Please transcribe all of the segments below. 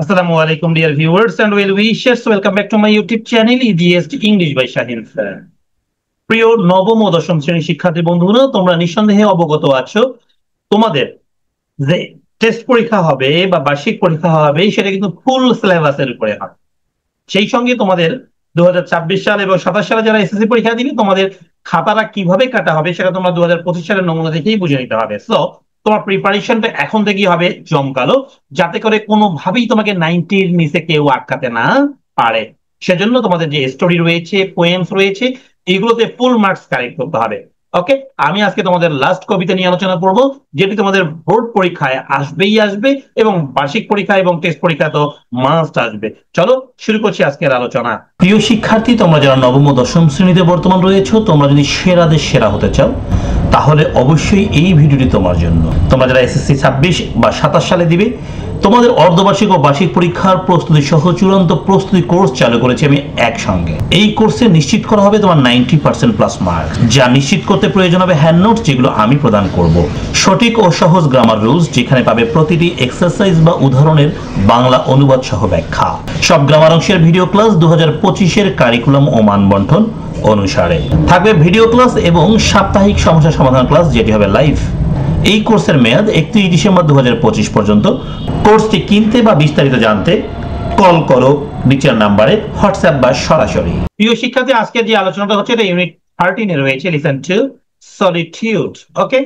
Assalamu alaikum, dear viewers and well wishers. Welcome back to my YouTube channel, EDST English by Shahin Sir. প্রিয় নবম ও দশম শ্রেণীর শিক্ষার্থী বন্ধুরা, তোমরা নিঃসন্দেহে অবগত আছো তোমাদের যে টেস্ট পরীক্ষা হবে বা বার্ষিক পরীক্ষা হবে সেটা কিন্তু ফুল সিলেবাসের উপরে হবে। সেই সঙ্গে তোমাদের 2026 সাল এবং 27 সালে যারা এসএসসি পরীক্ষা দিবে তোমাদের খাতাটা কিভাবে কাটা হবে সেটা তোমরা 2025 সালের নমুনা দেখেই বুঝে নিতে হবে। সো তোমার প্রিপারেশনটা এখন থেকেই হবে জমকালো, যাতে করে কোনোভাবেই তোমাকে 90-র নিচে কেউ আটকাতে না পারে। সেজন্য তোমাদের যে স্টোরি রয়েছে, পোয়েমস রয়েছে, এগুলোতে ফুল মার্কস কালেক্ট করতে হবে। ওকে, আমি আজকে তোমাদের লাস্ট কবিতা নিয়ে আলোচনা করব, যেটি তোমাদের বোর্ড পরীক্ষায় আসবেই আসবে এবং বার্ষিক পরীক্ষা এবং টেস্ট পরীক্ষা তো মাস্ট আসবে। চলো শুরু করছি আজকের আলোচনা। প্রিয় শিক্ষার্থী, তোমরা যারা নবম ও দশম শ্রেণীতে বর্তমান রয়েছো, তোমরা যদি সেরাদের সেরা হতে চাও তাহলে অবশ্যই এই ভিডিওটি তোমার জন্য। তোমরা যারা এসএসসি 26 বা 27 সালে দিবে, তোমাদের অর্ধবার্ষিক ও বার্ষিক পরীক্ষার প্রস্তুতি সহ চূড়ান্ত প্রস্তুতি কোর্স চালু করেছি আমি একসঙ্গে। এই কোর্সে নিশ্চিত করা হবে তোমার 90% প্লাস মার্ক, যা নিশ্চিত করতে প্রয়োজন হবে হ্যান্ড নোটস, যেগুলো আমি প্রদান করব, সঠিক ও সহজ গ্রামার রুলস, যেখানে পাবে প্রতিটি এক্সারসাইজ বা উদাহরণের বাংলা অনুবাদ সহ ব্যাখ্যা। সব গ্রামার অংশের ভিডিও ক্লাস 2025-এর কারিকুলাম ও মানবন্টন অনুসারে থাকবে ভিডিও ক্লাস এবং সাপ্তাহিক সমস্যা সমাধান ক্লাস, যেটি হবে লাইভ। এই কোর্সের মেয়াদ 31 ডিসেম্বর 2025 পর্যন্ত। কোর্সটি কিনতে বা বিস্তারিত জানতে কল করো নিচের নাম্বারে, হোয়াটসঅ্যাপ বা সরাসরি। প্রিয় শিক্ষার্থী, আজকে যে আলোচনাটা হচ্ছে এটা ইউনিট 13 এ রয়েছে, লিসেন টু সলিটিউড। ওকে,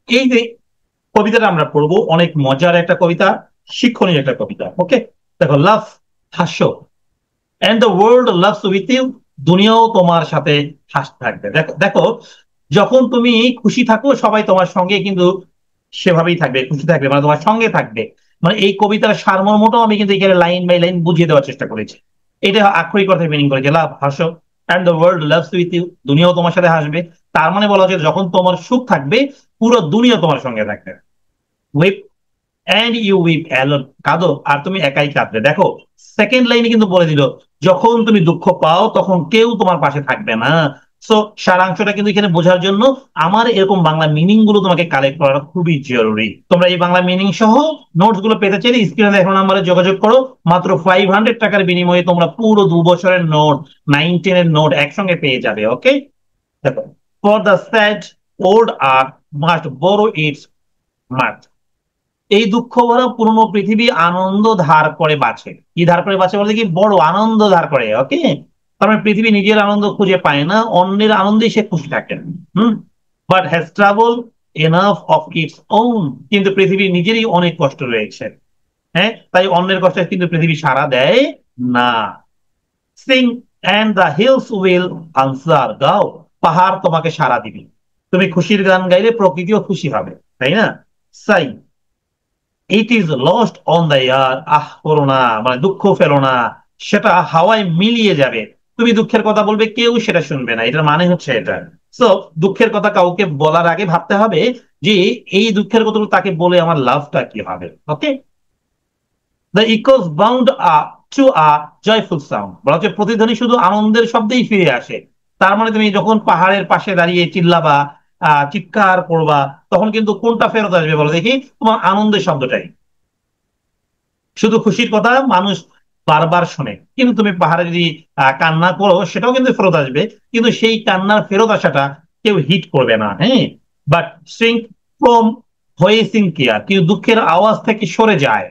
এই যে কবিতাটা আমরা পড়বো, অনেক মজার একটা কবিতা, শিক্ষণীয় একটা কবিতা। ওকে, দেখো, লাভ, হাস্য, and the world loves with you, দুনিয়াও তোমার সাথে হাসতে থাকবে। দেখো দেখো, যখন তুমি খুশি থাকো সবাই তোমার সঙ্গে কিন্তু সেভাবেই থাকবে, খুশি থাকবে, মানে তোমার সঙ্গে থাকবে। মানে এই কবিতার সারমর্মটাও আমি কিন্তু এখানে লাইন বাই লাইন বুঝিয়ে দেওয়ার চেষ্টা করেছি। এটা আক্ষরিক অর্থে মিনিং করেছে, লাভ, হাসো, and the world loves with you, দুনিয়াও তোমার সাথে হাসবে। তার মানে বলা হচ্ছে যখন তোমার সুখ থাকবে পুরো দুনিয়া তোমার সঙ্গে থাকবে। Weep and you weep alone, কাঁদো আর তুমি একাই কাঁদবে। দেখো, সেকেন্ড লাইনে কিন্তু বলে দিল যখন তুমি দুঃখ পাও তখন কেউ তোমার পাশে থাকবে না। সো সারাংশটা কিন্তু এখানে বোঝার জন্য আমার এরকম বাংলা মিনিং গুলো তোমাকে কালেক্ট করা খুবই জরুরি। তোমরা এই বাংলা মিনিং সহ নোটস গুলো পেতে চাইলে স্ক্রিনে দেখানো নাম্বারে যোগাযোগ করো। মাত্র 500 টাকার বিনিময়ে তোমরা পুরো 2 বছরের নোট, 9-10 এর নোট একসঙ্গে পেয়ে যাবে। ওকে, দেখো, for the sad old art must borough it's মার্থ, এই দুঃখ ভরা পুরনো পৃথিবী আনন্দ ধার করে বাঁচে। কি ধার করে বাঁচে বলতে কি, বড় আনন্দ ধার করে। ওকে, তার মানে পৃথিবী নিজের আনন্দ খুঁজে পায় না, অন্যের আনন্দেই সে খুশি থাকে। But has travel enough of its own, কিন্তু পৃথিবী নিজেরই অনেক কষ্ট রয়েছে। হ্যাঁ, তাই অন্যের কষ্টে কিন্তু পৃথিবী সাড়া দেয় না। Sing and the hills will answer, গাও, পাহাড় তোমাকে সাড়া দিবে। তুমি খুশির গান গাইলে প্রকৃতিও খুশি হবে, তাই না? Sigh it is lost on the air, আহ করো না, মানে দুঃখ ফেলো না, সেটা হাওয়ায় মিলিয়ে যাবে। তুমি দুঃখের কথা বলবে, কেউ সেটা শুনবে না, এটার মানে হচ্ছে এটা। সো দুঃখের কথা কাউকে বলার আগে ভাবতে হবে যে এই দুঃখের কথাগুলো তাকে বলে আমার লাভটা কি হবে। Okay, the echoes bound to a joyful sound, বলা হচ্ছে প্রতিধ্বনি শুধু আনন্দের শব্দেই ফিরে আসে। তার মানে তুমি যখন পাহাড়ের পাশে দাঁড়িয়ে চিল্লাবা, চিৎকার করবা, তখন কিন্তু কোনটা ফেরত আসবে বলো দেখি? তোমার আনন্দের শব্দটাই। শুধু খুশির কথা মানুষ বারবার শোনে, কিন্তু তুমি পাহাড়ে যদি কান্না করো সেটাও কিন্তু ফেরত আসবে, কিন্তু সেই কান্নার ফেরত আসাটা কেউ হিট করবে না। হ্যাঁ, but shrink from voicing care, কিন্তু দুঃখের আওয়াজ থেকে সরে যায়।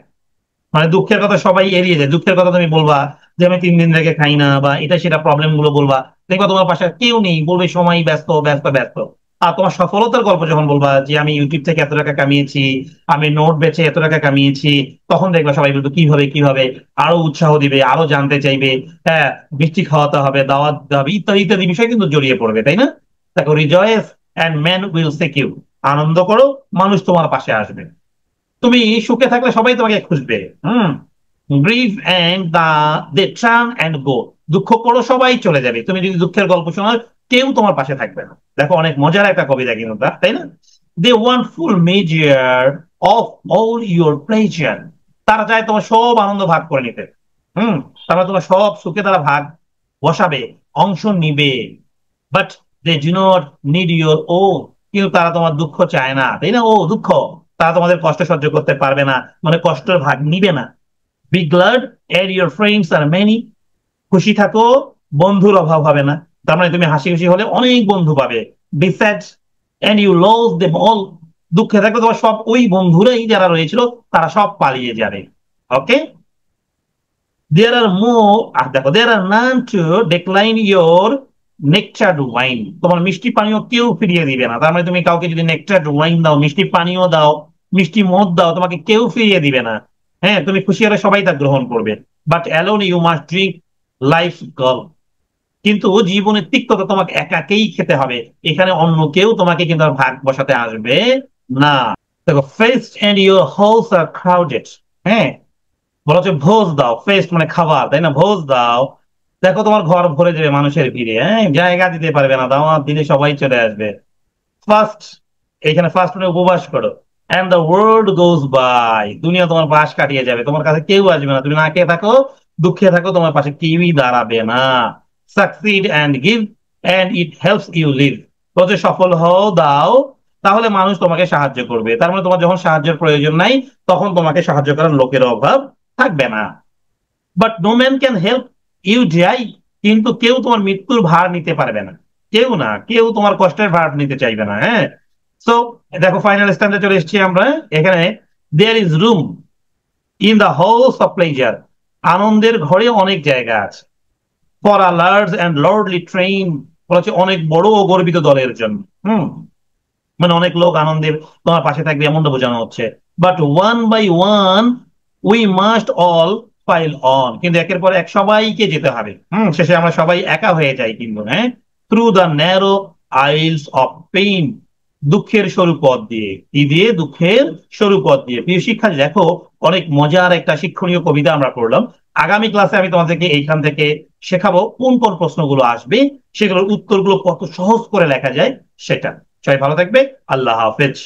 মানে দুঃখের কথা সবাই এড়িয়ে যায়। দুঃখের কথা তুমি বলবা যে আমি 3 দিন থেকে খাই না, বা এটা সেটা প্রবলেম গুলো বলবা, দেখবা তোমার পাশে কেউ নেই, বলবে সময় ব্যস্ত ব্যস্ত ব্যস্ত। আর তোমার সফলতার গল্প যখন বলবা যে আমি ইউটিউব থেকে এত টাকা কামিয়েছি, আমি নোট বেচে এত টাকা কামিয়েছি, তখন দেখবা সবাই বলবে কিভাবে কিভাবে, আরো উৎসাহ দিবে, আরো জানতে চাইবে। হ্যাঁ, মিষ্টি খাওয়াতে হবে, দাওয়াত দিতে হবে, ইত্যাদি ইত্যাদি বিষয় কিন্তু জড়িয়ে পড়বে, তাই না? দেখো, rejoice and man will seek you, আনন্দ করো, মানুষ তোমার পাশে আসবে। তুমি সুখে থাকলে সবাই তোমাকে খুঁজবে। Grieve and they turn and go, দুঃখ করো সবাই চলে যাবে। তুমি যদি দুঃখের গল্প শোনো কেউ তোমার পাশে থাকবে না। দেখো, অনেক মজার একটা কবিতা কিন্তু, তাই না? They want full measure of all your pleasure, তারা চায় তোমার সব আনন্দ ভাগ করে নিতে। হুম, তারা তোমার সব সুখে তারা ভাগ বসাবে, অংশ নিবে। But they do not need your woe, কিন্তু তারা তোমার দুঃখ চায় না, তাই না? ও দুঃখ, তারা তোমাদের কষ্ট সহ্য করতে পারবে না, মানে কষ্টের ভাগ নিবে না। Be glad and your friends are many, খুশি থাকো, বন্ধুর অভাব হবে না। তার মানে তুমি হাসি খুশি হলে অনেক বন্ধু পাবে। Be sad and you lose them all, দুঃখে থাকলে তোমার সব ওই বন্ধুরাই যারা রয়েছিল তারা সব পালিয়ে যাবে। ওকে, দেয়ার আর দেখো, দেয়ার আর নান টু ডেক্লাইন ইয়োর নেকচার্ড ওয়াইন, তোমার মিষ্টি পানীয় কেউ ফিরিয়ে দিবে না। তার মানে তুমি কাউকে যদি নেকচার্ড ওয়াইন দাও, মিষ্টি পানীয় দাও, মিষ্টি মদ দাও, তোমাকে কেউ ফিরিয়ে দিবে না। হ্যাঁ, তুমি খুশি হলে সবাই তা গ্রহণ করবে। But alone you must drink life gall, কিন্তু জীবনের তিক্ততা তোমাকে একাকেই খেতে হবে। এখানে অন্য কেউ তোমাকে কিন্তু আর ভাগ বসাতে আসবে না। দেখো, feast and your halls are crowded, হ্যাঁ, বলা হচ্ছে ভোজ দাও, ফেস্ট মানে খাবার, তাই না, ভোজ দাও, দেখো তোমার ঘর ভরে যাবে মানুষের ভিড়ে, হ্যাঁ, জায়গা দিতে পারবে না, দাওয়াত দিলে সবাই চলে আসবে। ফার্স্ট, এখানে ফার্স্ট মানে উপবাস করো। And the world goes by, দুনিয়া তোমার পাশ কাটিয়ে যাবে, তোমার কাছে কেউ আসবে না, তুমি না খেয়ে থাকো, দুঃখে থাকো, তোমার পাশে কেউই দাঁড়াবে না। Succeed and give and it helps you live, বলছে সফল হও, দাও, তাহলে মানুষ তোমাকে সাহায্য করবে। তার মানে তোমার যখন সাহায্যের প্রয়োজন নাই, তখন তোমাকে সাহায্য করার লোকের অভাব থাকবে না। But no man can help you die, কিন্তু কেউ তোমার মৃত্যুর ভার নিতে পারবে না, কেউ না, কেউ তোমার কষ্টের ভার নিতে চাইবে না। হ্যাঁ, সো দেখো ফাইনাল স্ট্যান্ডে চলে এসেছি আমরা। এখানে there is room in the house of pleasure, আনন্দের ঘরে অনেক জায়গা আছে। For a large and lordly train, বলা অনেক বড় ও গর্বিত দলের জন্য। মানে অনেক লোক আনন্দের তোমার পাশে থাকবে এমনটা বোঝানো হচ্ছে। But one by one we must all file on, কিন্তু একের পর এক সবাইকে যেতে হবে। শেষে আমরা সবাই একা হয়ে যাই কিন্তু, হ্যাঁ, through the narrow আইলস of pain, দুঃখের সরু পথ দিয়ে, কি দিয়ে, দুঃখের সরু পথ দিয়ে। প্রিয় শিক্ষার্থী, দেখো অনেক মজার একটা শিক্ষণীয় কবিতা আমরা পড়লাম। আগামী ক্লাসে আমি তোমাদেরকে এইখান থেকে শেখাবো কোন কোন প্রশ্নগুলো আসবে, সেগুলোর উত্তরগুলো কত সহজ করে লেখা যায় সেটা। সবাই ভালো থাকবে, আল্লাহ হাফেজ।